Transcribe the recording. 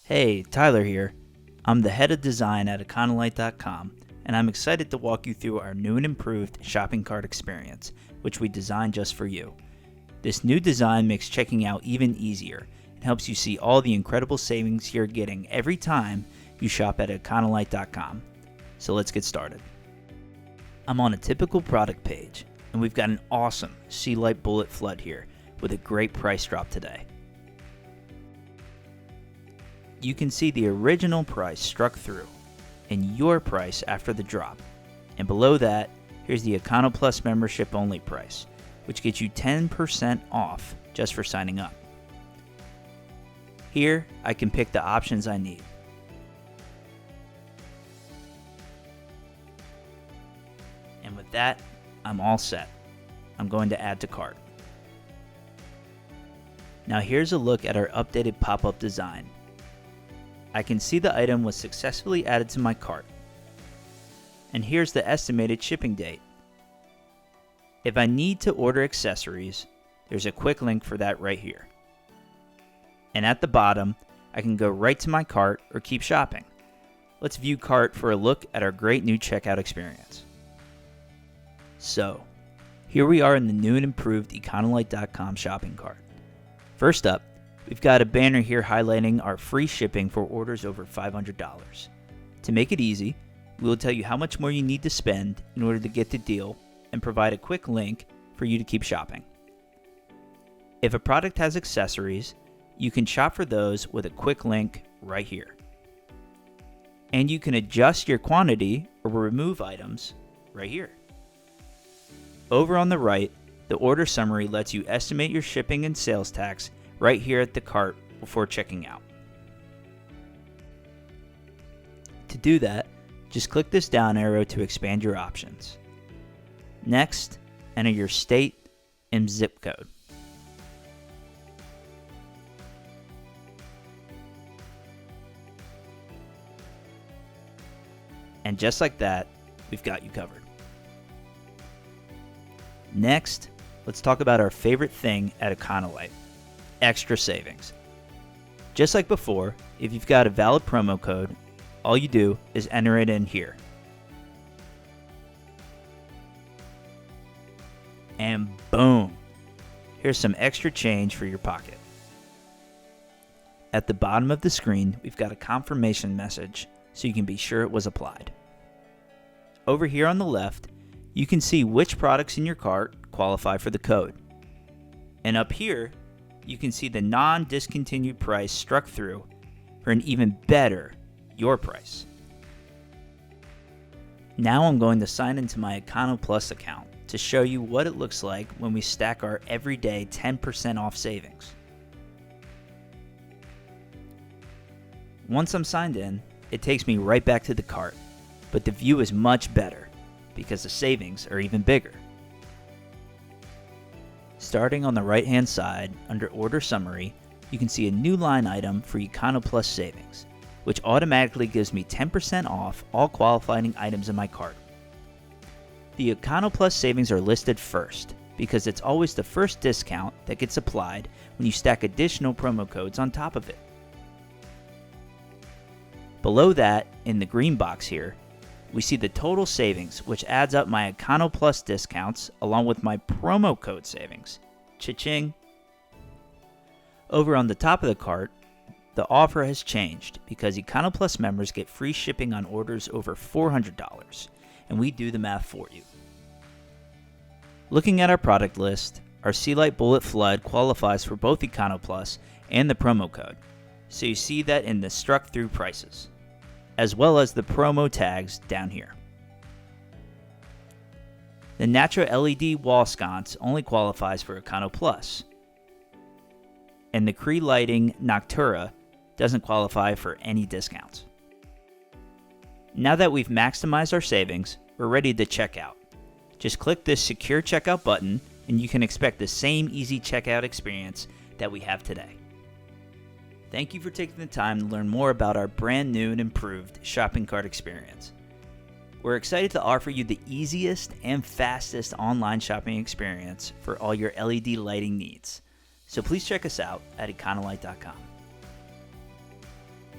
Hey, Tyler here. I'm the head of design at e-conolight.com, and I'm excited to walk you through our new and improved shopping cart experience, which we designed just for you. This new design makes checking out even easier and helps you see all the incredible savings you're getting every time you shop at e-conolight.com. So let's get started. I'm on a typical product page, and we've got an awesome C-Light bullet flood here with a great price drop today. You can see the original price struck through and your price after the drop. And below that, here's the Econo Plus membership only price, which gets you 10% off just for signing up. Here, I can pick the options I need. And with that, I'm all set. I'm going to add to cart. Now here's a look at our updated pop-up design. I can see the item was successfully added to my cart. And here's the estimated shipping date. If I need to order accessories, there's a quick link for that right here. And at the bottom, I can go right to my cart or keep shopping. Let's view cart for a look at our great new checkout experience. So, here we are in the new and improved e-conolight.com shopping cart. First up, we've got a banner here highlighting our free shipping for orders over $500. To make it easy, we will tell you how much more you need to spend in order to get the deal and provide a quick link for you to keep shopping. If a product has accessories, you can shop for those with a quick link right here. And you can adjust your quantity or remove items right here. Over on the right, the order summary lets you estimate your shipping and sales tax right here at the cart before checking out. To do that, just click this down arrow to expand your options. Next, enter your state and zip code. And just like that, we've got you covered. Next, let's talk about our favorite thing at Econolight, extra savings. Just like before, if you've got a valid promo code, all you do is enter it in here. And boom, here's some extra change for your pocket. At the bottom of the screen, we've got a confirmation message so you can be sure it was applied. Over here on the left, you can see which products in your cart qualify for the code. And up here, you can see the non-discontinued price struck through for an even better your price. Now I'm going to sign into my Econo Plus account to show you what it looks like when we stack our everyday 10% off savings. Once I'm signed in, it takes me right back to the cart, but the view is much better because the savings are even bigger. Starting on the right-hand side, under Order Summary, you can see a new line item for Econo Plus savings, which automatically gives me 10% off all qualifying items in my cart. The Econo Plus savings are listed first because it's always the first discount that gets applied when you stack additional promo codes on top of it. Below that, in the green box here, we see the total savings, which adds up my Econo Plus discounts along with my promo code savings. Cha-ching! Over on the top of the cart, the offer has changed because Econo Plus members get free shipping on orders over $400, and we do the math for you. Looking at our product list, our C-Light Bullet Flood qualifies for both Econo Plus and the promo code, so you see that in the struck through prices, as well as the promo tags down here. The Natural LED wall sconce only qualifies for Econo Plus, and the Cree Lighting Noctura doesn't qualify for any discounts. Now that we've maximized our savings, we're ready to check out. Just click this Secure Checkout button and you can expect the same easy checkout experience that we have today. Thank you for taking the time to learn more about our brand new and improved shopping cart experience. We're excited to offer you the easiest and fastest online shopping experience for all your LED lighting needs. So please check us out at e-conolight.com.